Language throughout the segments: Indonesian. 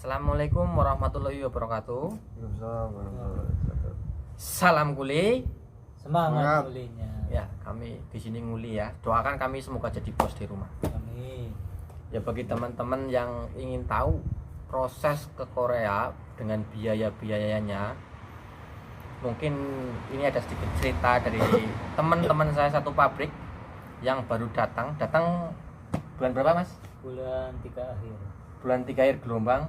Assalamualaikum warahmatullahi wabarakatuh. Waalaikumsalam warahmatullahi wabarakatuh. Salam kuli. Semangat Semangat. kulinya. Ya, kami di sini nguli ya. Doakan kami semoga jadi bos di rumah. Amin. Ya, bagi teman-teman yang ingin tahu proses ke Korea dengan biaya-biayanya, mungkin ini ada sedikit cerita dari teman-teman saya satu pabrik yang baru datang bulan berapa, Mas? Bulan 3 akhir. Bulan 3 akhir gelombang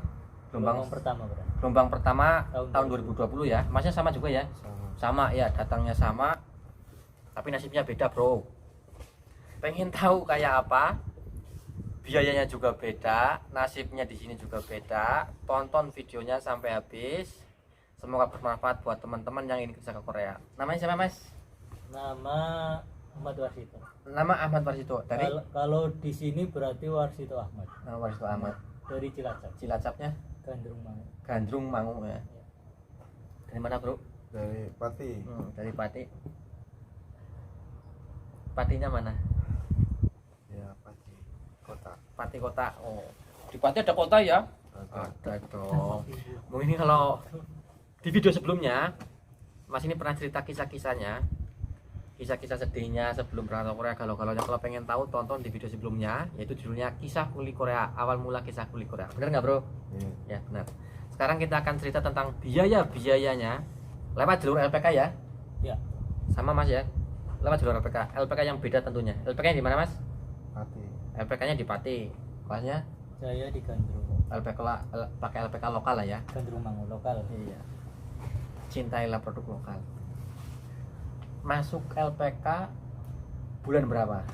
Pertama berarti. gelombang pertama Tahun tahun 2020 ya. Masnya sama juga ya? Sama ya, datangnya sama, tapi nasibnya beda, bro. Pengen tahu kayak apa, biayanya juga beda, nasibnya di sini juga beda. Tonton videonya sampai habis, semoga bermanfaat buat teman-teman yang ingin kerja ke Korea. Namanya siapa, Mas? Nama Ahmad Warsito. Nama Ahmad Warsito. Dari Kalau di sini berarti Warsito Ahmad. nama Warsito Ahmad. Dari Cilacap. Cilacapnya Gandrung Mangu. Gandrung Mangu ya. Dari mana, bro? Dari Pati. Dari Pati. Patinya mana? Ya, Pati kota. Pati kota. Oh, di Pati ada kota ya? Ada. Ada dong. Mungkin kalau di video sebelumnya Mas ini pernah cerita kisah-kisahnya, kisah-kisah sedihnya sebelum berangkat ke Korea, galau-galaunya. Kalau pengen tahu, tonton di video sebelumnya, yaitu judulnya Kisah Kuli Korea, awal mula kisah kuli Korea. Bener nggak, bro? Iya. Ya, benar. Sekarang kita akan cerita tentang biaya-biayanya lewat jalur LPK ya. Ya. Sama, Mas ya. Lewat jalur LPK. LPK yang beda tentunya. LPK-nya di mana, Mas? Pati. LPK-nya di Pati. Kelasnya Saya di Gandrung. pakai LPK lokal lah ya. Gandrung Mangu lokal. Iya. Cintailah produk lokal. Masuk LPK bulan berapa?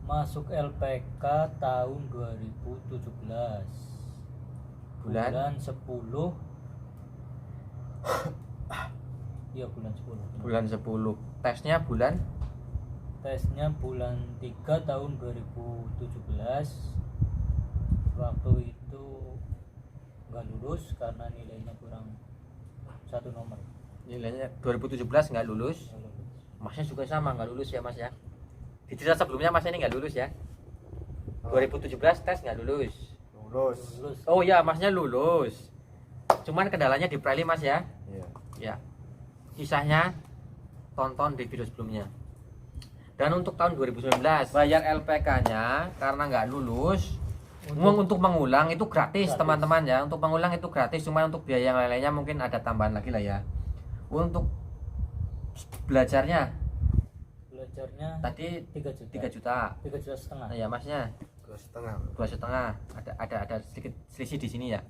Masuk LPK tahun 2017. Bulan 10. Iya, bulan 10. bulan 10. Tesnya bulan Tesnya bulan 3 tahun 2017. Waktu itu nggak lulus karena nilainya kurang 1 nomor. nilainya 2017 nggak lulus. Nggak lulus. Masnya juga sama nggak lulus ya, Mas ya. Di cerita sebelumnya Mas ini nggak lulus ya. 2017 tes nggak lulus. Lulus. Lulus. Oh ya, Masnya lulus. Cuman kendalanya di preli, Mas ya. Iya. Ya. Kisahnya tonton di video sebelumnya. Dan untuk tahun 2019 bayar LPK-nya karena nggak lulus. Untuk mengulang itu gratis, Gratis. teman-teman ya. Untuk mengulang itu gratis, cuma untuk biaya yang lain-lainnya mungkin ada tambahan lagi lah ya. Untuk belajarnya tadi 3 juta. 3 juta. 3 juta setengah. Nah, ya, Masnya 2,5. 2,5. Ada sedikit selisih di sini ya.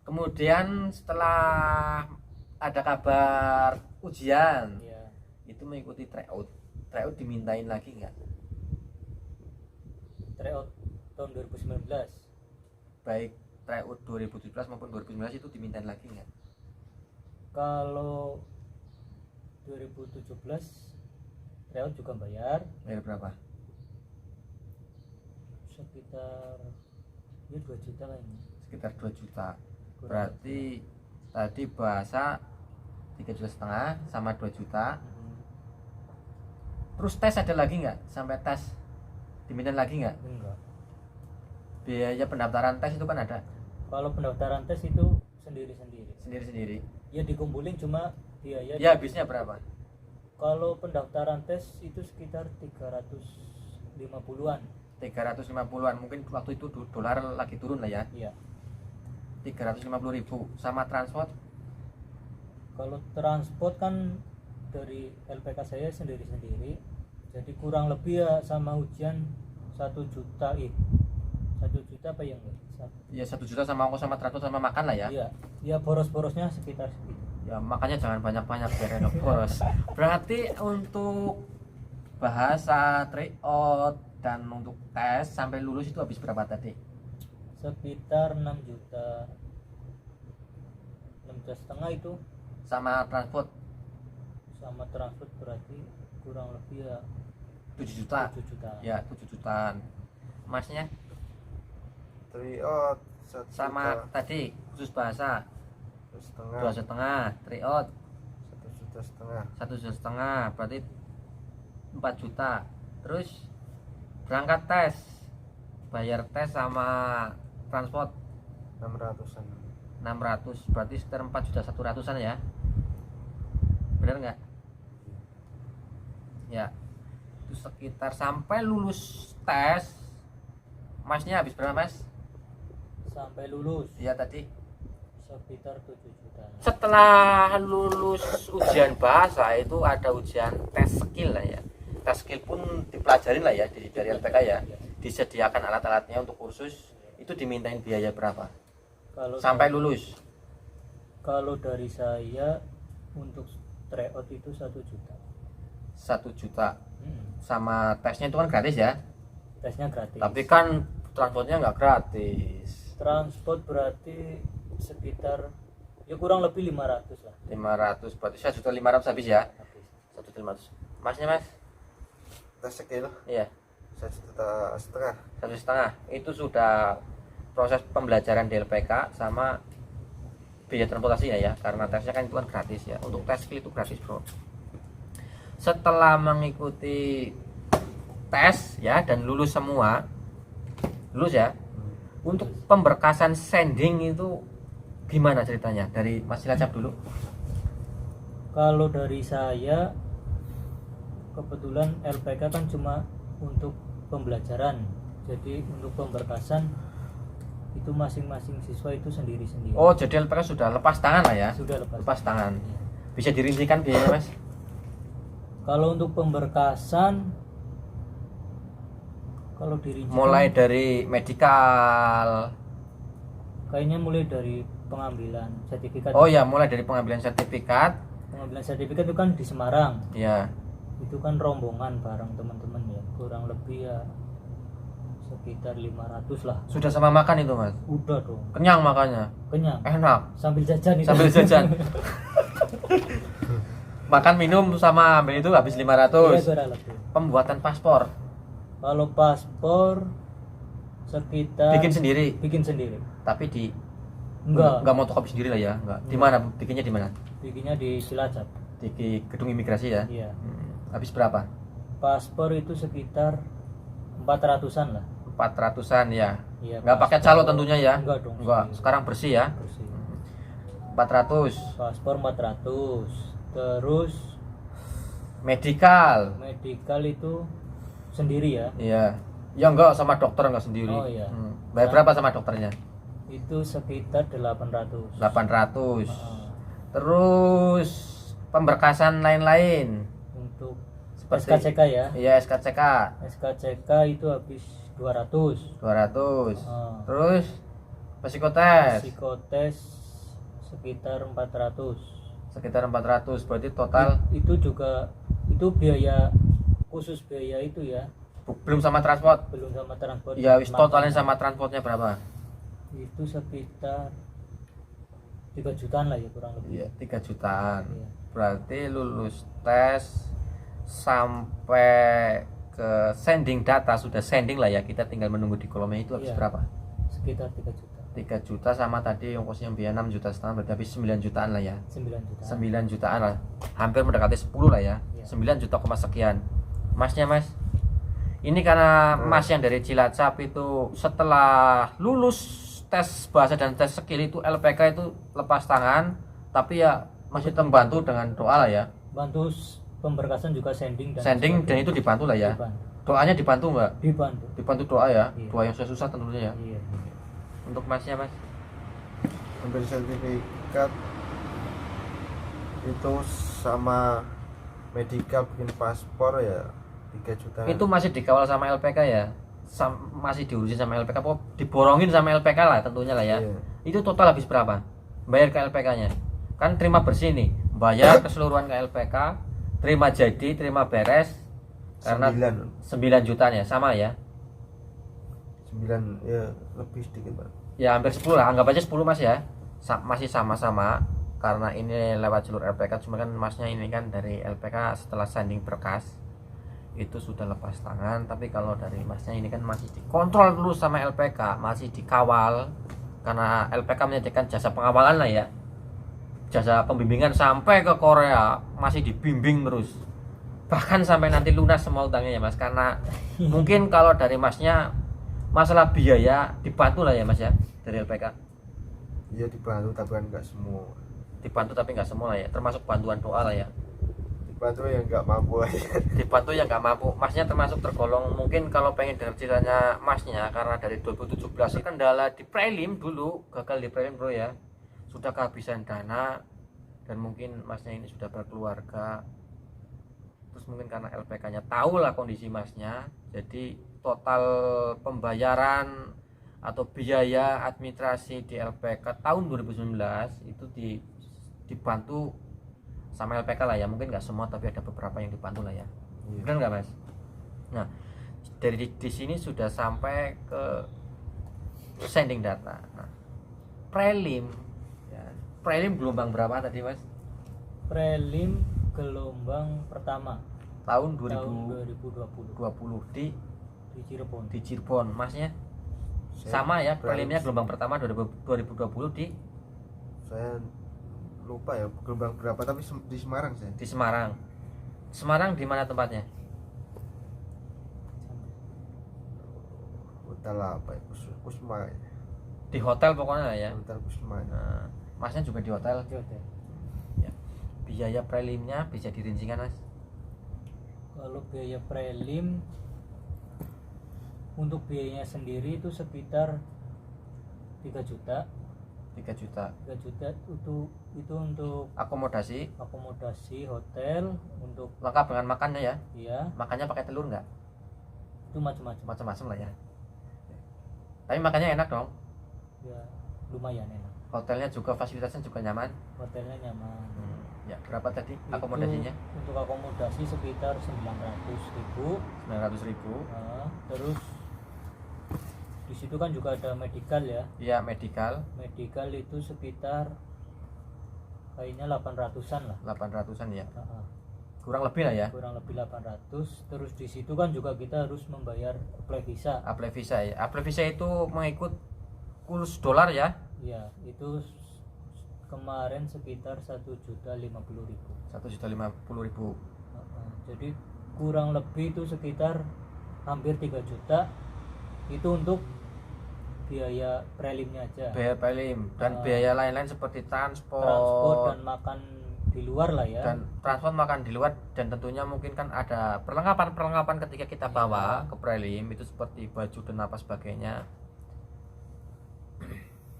Kemudian setelah ada kabar ujian, Iya. itu mengikuti tryout. Tryout dimintain lagi nggak? Tryout tahun 2019. Baik tryout 2017 maupun 2019 itu dimintain lagi nggak? Kalau 2017 tryout juga bayar Bayar berapa? sekitar 2 juta kayaknya. Sekitar 2 juta. Kurang Berarti tadi bahasa 3,5 juta sama 2 juta. lebih. Terus tes ada lagi nggak? Sampai tes dimintain lagi nggak? Enggak. Biaya pendaftaran tes itu kan ada Kalau pendaftaran tes itu sendiri-sendiri. sendiri-sendiri. Ya dikumpulin cuma biaya. Ya habisnya berapa? Kalau pendaftaran tes itu sekitar 350-an. 350-an. Mungkin waktu itu dolar lagi turun lah ya. Iya. 350.000 sama transport. Kalau transport kan dari LPK saya sendiri-sendiri. Jadi kurang lebih ya sama ujian 1 juta 1 juta apa yang enggak? Ya 1 juta sama ongkos sama transport sama makan lah ya. Iya. Ya boros-borosnya sekitar segitu. Ya makanya jangan banyak-banyak biar enak boros. Berarti untuk bahasa tryout dan untuk tes sampai lulus itu habis berapa tadi? Sekitar 6 juta. 6 juta setengah itu Sama transport sama transport berarti kurang lebih ya 7 juta. 7 juta. Ya 7 jutaan. Masnya Tryout 1 sama juta tadi khusus bahasa 2,5. 2,5, tryout 1,5 juta. 1,5 juta, berarti 4 juta. Terus berangkat tes, bayar tes sama transport 600-an. 600, berarti sekitar 4.100.000-an ya, bener nggak ya? Itu sekitar sampai lulus tes masnya habis berapa mas? Sampai lulus Iya tadi sekitar 7 juta. setelah lulus ujian bahasa itu ada ujian tes skill lah ya. Tes skill pun dipelajarin lah ya dari LPK ya. Disediakan alat-alatnya untuk kursus. Itu dimintain biaya berapa? Kalau Sampai lulus. Kalau dari saya untuk tryout itu 1 juta. 1 juta. Hmm. Sama tesnya itu kan gratis ya. Tesnya gratis. Tapi kan transportnya nggak gratis. Transport berarti sekitar ya kurang lebih 500 lah. 500 berarti 1.500.000 habis ya. Habis. 1.500. Masnya mas? Tes skill Iya. 1,5 juta. 1,5 itu sudah proses pembelajaran di LPK sama biaya transportasi ya, karena tesnya kan itu kan gratis ya. Untuk tes skill itu gratis bro. Setelah mengikuti tes ya dan lulus semua, lulus ya. Untuk pemberkasan sending itu gimana ceritanya? Dari Mas Cilacap dulu. Kalau dari saya kebetulan LPK kan cuma untuk pembelajaran. Jadi untuk pemberkasan itu masing-masing siswa itu sendiri-sendiri. Oh, jadi LPK sudah lepas tangan lah ya? Sudah lepas. Lepas tangan. Iya. Bisa dirincikan biayanya mas? Kalau untuk pemberkasan, kalau dirincikan Mulai dari medikal. kayaknya mulai dari pengambilan sertifikat. Oh ya, mulai dari pengambilan sertifikat. Pengambilan sertifikat itu kan di Semarang. Ya. Itu kan rombongan bareng teman-teman ya, kurang lebih ya sekitar 500 lah. Sudah sama makan itu mas? Udah dong, Kenyang makannya? kenyang. Enak. Sambil jajan itu. Sambil jajan. Makan minum sama ambil itu habis 500. Iya, kurang lebih. Pembuatan paspor Kalau paspor sekitar bikin sendiri. bikin sendiri. Tapi di Enggak, mau fotokopi sendiri lah ya, enggak. Di mana bikinnya di mana? bikinnya di Cilacap. Di gedung imigrasi ya. Iya. Habis berapa? Paspor itu sekitar 400-an lah. 400-an ya. Iya. Enggak pakai paspor. calo tentunya ya. Enggak dong. Enggak. Sekarang bersih ya. Bersih. 400. Paspor 400. Terus Medikal. medical itu sendiri ya. Iya. Ya enggak sama dokter enggak sendiri. Oh, iya. Bayar berapa sama dokternya? Itu sekitar 800. 800. Ah, Terus pemberkasan lain-lain untuk seperti SKCK ya. Iya, SKCK SKCK itu habis 200. 200. Ah, Terus psikotes psikotes sekitar 400. sekitar 400. Berarti total Itu juga itu biaya khusus biaya itu ya, belum sama transport. belum sama transport. Ya wis Makan. totalnya sama transportnya berapa? Itu sekitar 3 jutaan lah ya kurang lebih. Iya, 3 jutaan. Iya. Berarti lulus tes sampai ke sending data sudah sending lah ya, kita tinggal menunggu di kolomnya itu habis Iya. berapa? Sekitar 3 juta. 3 juta sama tadi ongkosnya biaya 6 juta setengah, berarti habis 9 jutaan lah ya. 9 juta. 9 jutaan lah, hampir mendekati 10 lah ya. Iya. 9 juta koma sekian. Masnya mas, ini karena mas yang dari Cilacap itu setelah lulus tes bahasa dan tes skill itu LPK itu lepas tangan, tapi ya masih terbantu dengan doa lah ya. Bantu pemberkasan juga sending dan Sending dan itu dibantu lah ya. Dibantu. Doanya dibantu mbak? Dibantu. Dibantu doa ya. Iya. Doa yang susah tentunya ya. Iya. Untuk masnya mas, Ambil sertifikat itu sama medikal bikin paspor ya 3 juta. itu masih dikawal sama LPK ya? Masih diurusin sama LPK, apa diborongin sama LPK lah tentunya lah ya. Iya. Itu total habis berapa? Bayar ke LPK-nya. Kan terima bersih nih, bayar keseluruhan ke LPK, terima jadi, terima beres karena 9 jutaan ya, sama ya. 9 ya lebih sedikit Pak. Ya hampir 10 lah, anggap aja 10 mas ya. Masih sama-sama karena ini lewat jalur LPK, cuma kan masnya ini kan dari LPK setelah sanding berkas itu sudah lepas tangan, tapi kalau dari masnya ini kan masih dikontrol dulu sama LPK, masih dikawal karena LPK menyediakan jasa pengawalan lah ya, jasa pembimbingan sampai ke Korea, masih dibimbing terus bahkan sampai nanti lunas semua utangnya ya mas. Karena mungkin kalau dari masnya masalah biaya dibantu lah ya Mas ya dari LPK. Iya dibantu tapi kan nggak semua. Dibantu tapi nggak semua lah ya, termasuk bantuan doa lah ya. Dibantu yang nggak mampu aja. Dibantu yang nggak mampu. Masnya termasuk tergolong, mungkin kalau pengen dengar ceritanya Masnya, karena dari 2017 kendala di prelim dulu, gagal di prelim bro ya, sudah kehabisan dana, dan mungkin Masnya ini sudah berkeluarga, terus mungkin karena LPK-nya tahu lah kondisi Masnya, jadi total pembayaran atau biaya administrasi di LPK tahun 2019 itu dibantu sama LPK lah ya, mungkin nggak semua tapi ada beberapa yang dibantu lah ya. Iya. Benar nggak Mas? Nah, dari di sini sudah sampai ke sending data. Nah, prelim ya, prelim gelombang berapa tadi Mas? Prelim gelombang pertama Tahun tahun 2020 2020 di di Cirebon. Cirebon. Masnya Saya sama ya, prelim. prelimnya gelombang pertama 2020 di Saya lupa ya gelombang berapa tapi di Semarang saya. di Semarang. Semarang di mana tempatnya? Hotel apa ya? Kusma ya. Di hotel pokoknya lah ya. Hotel Kusma. Nah, Masnya juga di hotel. Di hotel. Ya. Biaya prelimnya bisa dirincikan Mas? Kalau biaya prelim untuk biayanya sendiri itu sekitar 3 juta. 3 juta. 3 juta itu untuk Akomodasi akomodasi hotel, untuk lengkap dengan makannya ya. ya Makannya pakai telur nggak? itu macam-macam. Macam-macam lah ya. Tapi makannya enak dong. Ya lumayan enak. Hotelnya juga, fasilitasnya juga nyaman. Hotelnya nyaman. Ya, berapa tadi Itu akomodasinya? untuk akomodasi sekitar 900.000. 900.000. Nah, terus di situ kan juga ada medical ya. Iya, medical Medical itu sekitar kayaknya 800-an lah. 800-an ya. Nah, Kurang lebih lah ya. kurang lebih 800. Terus di situ kan juga kita harus membayar apply visa. Apply visa ya. Apply visa itu mengikut kurs dolar ya. Ya, itu kemarin sekitar 1.050.000. 1.050.000. Jadi kurang lebih itu sekitar hampir 3 juta itu untuk biaya prelimnya aja. Biaya prelim dan biaya lain-lain seperti transport Dan makan di luar lah ya. dan transport makan di luar, dan tentunya mungkin kan ada perlengkapan ketika kita bawa ke prelim itu seperti baju dan apa sebagainya.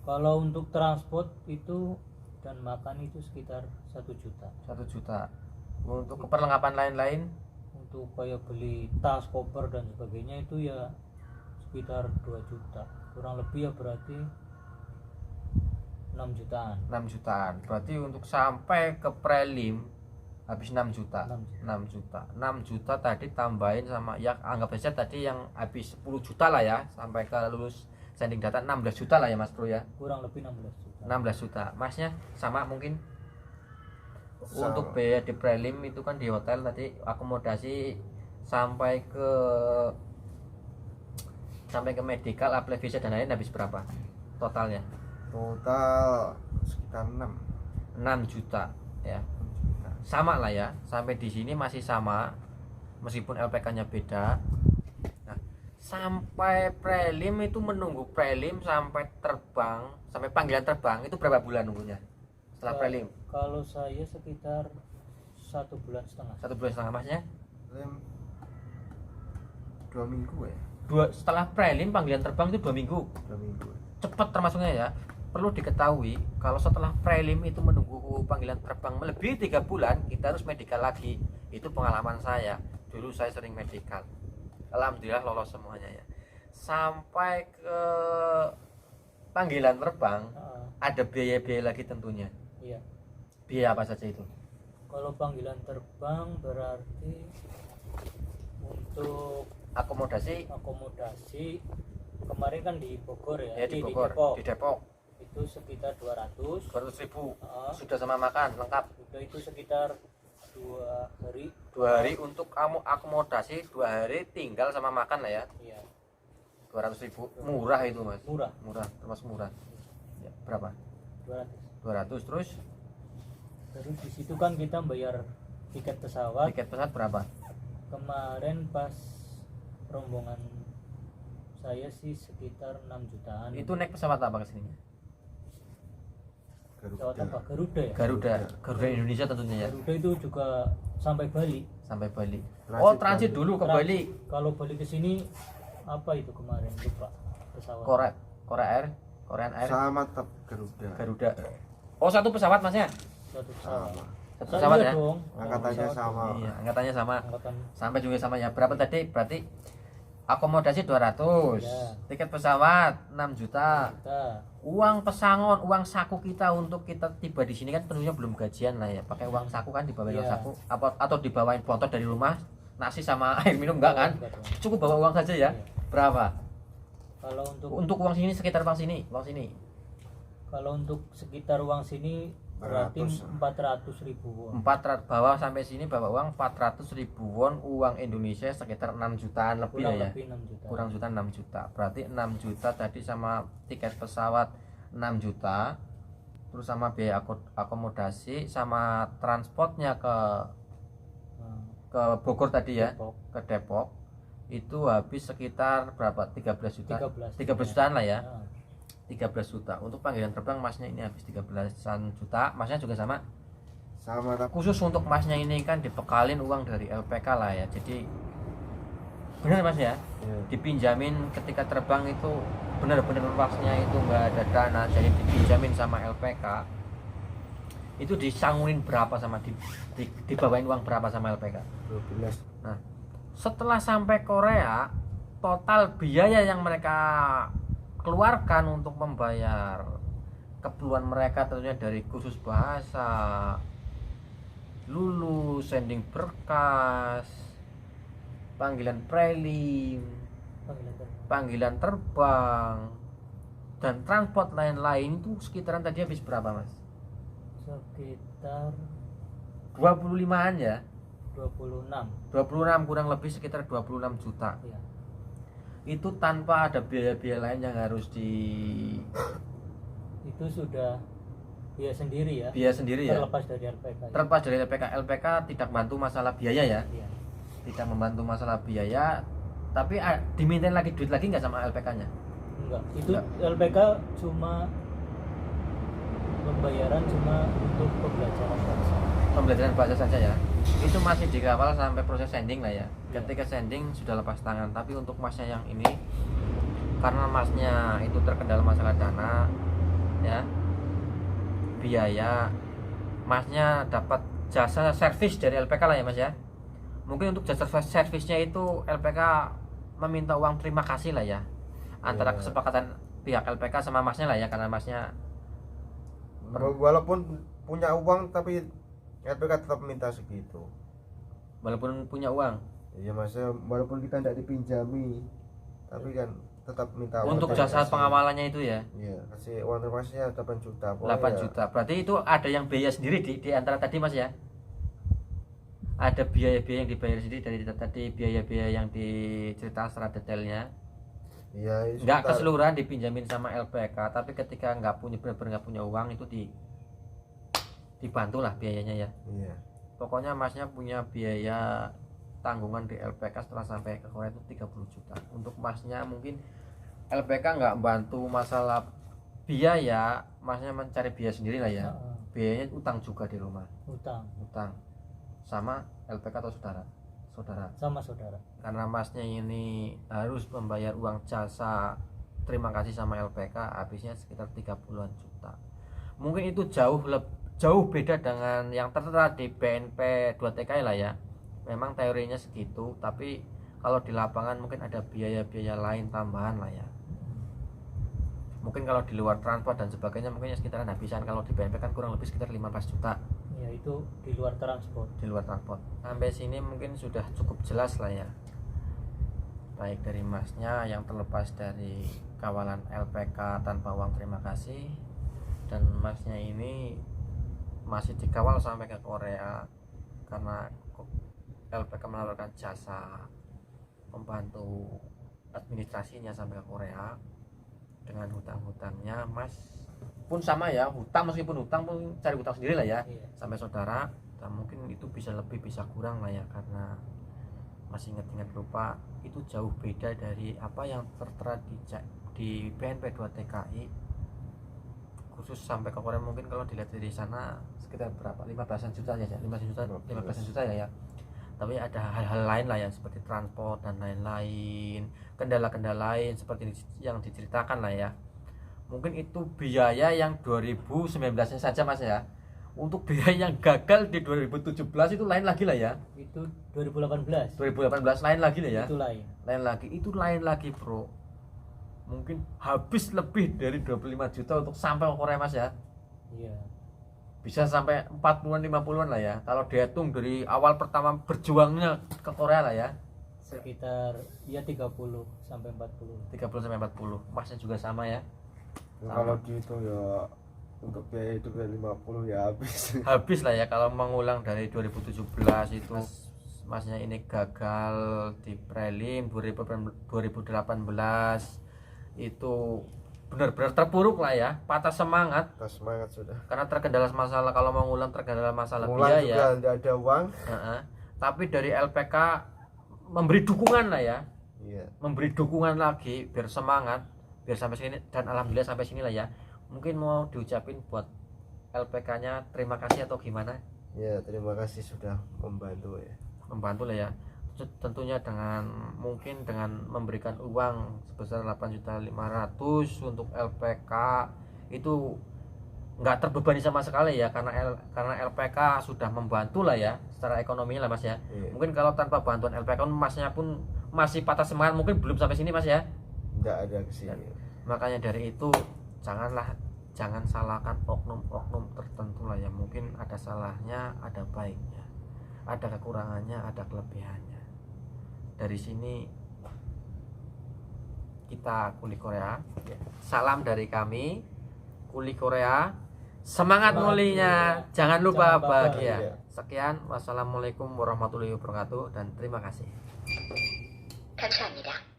Kalau untuk transport itu dan makan itu sekitar 1 juta. 1 juta. Untuk keperlengkapan lain-lain Untuk kayak beli tas, koper dan sebagainya itu ya sekitar 2 juta. Kurang lebih ya berarti 6 jutaan. 6 jutaan. Berarti untuk sampai ke prelim habis 6 juta. 6 juta. 6 juta tadi tambahin sama ya, anggap saja tadi yang habis 10 juta lah ya, sampai ke lulus sending data 16 juta lah ya Mas Bro ya. Kurang lebih 16 juta. 16 juta. Masnya sama mungkin? Sama. Untuk biaya di prelim itu kan di hotel tadi, akomodasi sampai ke medical, apply visa dan lain habis berapa totalnya? Total sekitar 6 juta ya. Sama lah ya, sampai di sini masih sama meskipun LPK-nya beda. Nah, sampai prelim itu menunggu prelim sampai terbang, sampai panggilan terbang itu berapa bulan nunggunya setelah prelim? Kalau saya sekitar 1,5 bulan. 1,5 bulan. Masnya? Rem 2 minggu ya. Setelah prelim panggilan terbang itu 2 minggu. 2 minggu. Cepat termasuknya ya. Perlu diketahui kalau setelah prelim itu menunggu panggilan terbang melebihi 3 bulan kita harus medical lagi. Itu pengalaman saya. Dulu saya sering medical. Alhamdulillah lolos semuanya ya. Sampai ke panggilan terbang ada biaya-biaya lagi tentunya. Iya. Biaya apa saja itu? Kalau panggilan terbang berarti untuk Akomodasi kemarin kan di Bogor ya, ya di Bogor, di Depok itu sekitar 200. 200.000. Sudah sama makan lengkap. Udah itu sekitar 2 hari. 2 hari untuk kamu akomodasi 2 hari tinggal sama makan lah ya. Iya. 200.000 murah itu Mas. Murah. Termasuk murah ya. Berapa? 200. 200. Terus di situ kan kita bayar tiket pesawat. tiket pesawat berapa? Kemarin pas rombongan saya sih sekitar 6 jutaan. Itu naik pesawat apa kesini? Pesawat Garuda. apa? Garuda ya? Garuda Indonesia tentunya ya, Garuda itu juga sampai Bali. sampai Bali. Transit Oh transit dulu ke Trans- Bali. Kalau Bali ke sini apa itu kemarin lupa pesawat. Korea Air, Korean Air, Sama tetap Garuda. Garuda. Oh satu pesawat masnya? Satu pesawat. Sama. Satu Saya pesawat iya ya? dong. Angkatannya Pesawat sama. Iya, angkatannya sama. Angkatan Sampai juga sama ya. Berapa tadi? Berarti akomodasi 200, Ya. tiket pesawat 6 juta. kita. Uang pesangon, uang saku kita untuk kita tiba di sini kan tentunya belum gajian lah ya. Pakai uang saku kan dibawain uang Iya. saku atau dibawain bontot dari rumah, nasi sama air minum enggak kan? Enggak dong. Cukup bawa uang saja ya. Iya. Berapa? Kalau untuk Untuk uang sini sekitar uang sini. kalau untuk sekitar uang sini berarti 400 ribu won. 400 bawa sampai sini bawa uang 400.000 won, uang Indonesia sekitar 6 jutaan lebih Kurang lah ya. lebih 6 juta. Kurang juta 6 juta. Berarti 6 juta tadi sama tiket pesawat 6 juta. Terus sama biaya akomodasi sama transportnya Nah, ke Bogor tadi ya, Depok, ke Depok. Itu habis sekitar berapa? 13 juta. 13 13 jutaan lah ya. Nah, 13 juta. Untuk panggilan terbang masnya ini habis 13-an juta. Masnya juga sama. Sama tapi Khusus untuk masnya ini kan dibekalin uang dari LPK lah ya. Jadi benar mas ya, ya. dipinjamin ketika terbang itu benar-benar masnya itu nggak ada dana, jadi dipinjamin sama LPK. Itu disangunin berapa sama dibawain uang berapa sama LPK. 12. Nah, setelah sampai Korea, total biaya yang mereka keluarkan untuk membayar keperluan mereka tentunya dari kursus bahasa, lulus, sending berkas, panggilan prelim, panggilan terbang, dan transport lain-lain itu sekitaran tadi habis berapa mas? sekitar 25an ya? 26 26 kurang lebih sekitar 26 juta. ya. Itu tanpa ada biaya-biaya lain yang harus Itu sudah biaya sendiri ya. biaya sendiri ya. Terlepas dari LPK. Ya. Terlepas dari LPK, LPK tidak bantu masalah biaya ya, Iya. tidak membantu masalah biaya, tapi dimintain lagi duit lagi nggak sama LPK-nya? Enggak. Itu Enggak. LPK cuma pembayaran cuma untuk pembelajaran bahasa. Pembelajaran bahasa saja ya. Itu masih dikawal sampai proses sending lah ya. Iya. Ketika sending sudah lepas tangan, tapi untuk masnya yang ini karena masnya itu terkendala masalah dana ya, biaya, masnya dapat jasa servis dari LPK lah ya mas ya. Mungkin untuk jasa servisnya itu LPK meminta uang terima kasih lah ya, antara Iya. kesepakatan pihak LPK sama masnya lah ya, karena masnya Walaupun punya uang tapi LPK tetap minta segitu. walaupun punya uang Iya maksudnya walaupun kita tidak dipinjami tapi kan tetap minta uang untuk terima jasa kasih. pengawalannya itu ya. Iya, kasih uang terima kasihnya 8 juta. 8 juta. Berarti itu ada yang biaya sendiri di antara tadi mas ya. Ada biaya-biaya yang dibayar sendiri dari tadi, biaya-biaya yang diceritakan secara detailnya. Iya, Nggak sekitar- keseluruhan dipinjamin sama LPK, tapi ketika nggak punya benar-benar nggak punya uang itu dibantu lah biayanya ya. Iya. Pokoknya masnya punya biaya tanggungan di LPK setelah sampai ke Korea itu 30 juta. Untuk masnya mungkin LPK nggak bantu masalah biaya, masnya mencari biaya sendiri lah ya. Heeh. Biayanya utang juga di rumah, Utang utang sama LPK atau saudara sama saudara. karena masnya ini harus membayar uang jasa terima kasih sama LPK, habisnya sekitar 30-an juta. Mungkin itu jauh beda dengan yang tertera di BNP 2TKI lah ya. Memang teorinya segitu, tapi kalau di lapangan mungkin ada biaya-biaya lain tambahan lah ya. Mungkin kalau di luar transport dan sebagainya mungkin ya sekitaran habisan. Kalau di BNP kan kurang lebih sekitar 15 juta Ya itu di luar transport. di luar transport. Sampai sini mungkin sudah cukup jelas lah ya, baik dari masnya yang terlepas dari kawalan LPK tanpa uang terima kasih, dan masnya ini masih dikawal sampai ke Korea karena LPK menawarkan jasa membantu administrasinya sampai ke Korea dengan hutang-hutangnya. Mas pun sama ya, hutang meskipun hutang pun cari hutang sendiri lah ya Iya. sampai saudara, dan mungkin itu bisa lebih bisa kurang lah ya, karena masih ingat lupa, itu jauh beda dari apa yang tertera di BNP 2 TKI khusus sampai ke Korea. Mungkin kalau dilihat dari sana sekitar berapa, 15-an juta ya, 15 juta ya. Tapi ada hal-hal lain lah ya, seperti transport dan lain-lain, kendala-kendala lain seperti yang diceritakan lah ya. Mungkin itu biaya yang 2019 saja Mas ya. Untuk biaya yang gagal di 2017 itu lain lagi lah ya. Itu 2018 lain lagi lah ya. itu lain lagi bro. Mungkin habis lebih dari 25 juta untuk sampai ke Korea Mas ya. Iya. Bisa sampai 40-an 50-an lah ya. Kalau dihitung dari awal pertama berjuangnya ke Korea lah ya. Sekitar ya 30 sampai 40. 30 sampai 40. Masnya juga sama ya. Kalau dihitung ya untuk biaya hidup ya 50 ya habis lah ya. Kalau mengulang dari 2017 itu masnya ini gagal di prelim 2018 itu benar-benar terpuruk lah ya, patah semangat sudah karena terkendala masalah. Kalau mengulang terkendala masalah Mulan biaya juga tidak ada uang. Tapi dari LPK memberi dukungan lah ya. Iya. Memberi dukungan lagi biar semangat, biar sampai sini, dan alhamdulillah sampai sini lah ya. Mungkin mau diucapin buat LPK-nya terima kasih atau gimana? Ya, terima kasih sudah membantu ya. Membantu lah ya. Tentunya mungkin dengan memberikan uang sebesar 8.500.000 untuk LPK itu nggak terbebani sama sekali ya, karena LPK sudah membantu lah ya secara ekonomi lah Mas ya. Iya. Mungkin kalau tanpa bantuan LPK Masnya pun masih patah semangat, mungkin belum sampai sini Mas ya. Nggak ada kesini. Makanya dari itu jangan salahkan oknum-oknum tertentu lah ya. Mungkin ada salahnya, ada baiknya, ada kekurangannya, ada kelebihannya. Dari sini kita Kuli Korea. Salam dari kami Kuli Korea. Semangat mulinya, jangan lupa bahagia. Sekian, wassalamualaikum warahmatullahi wabarakatuh, dan terima kasih. 감사합니다.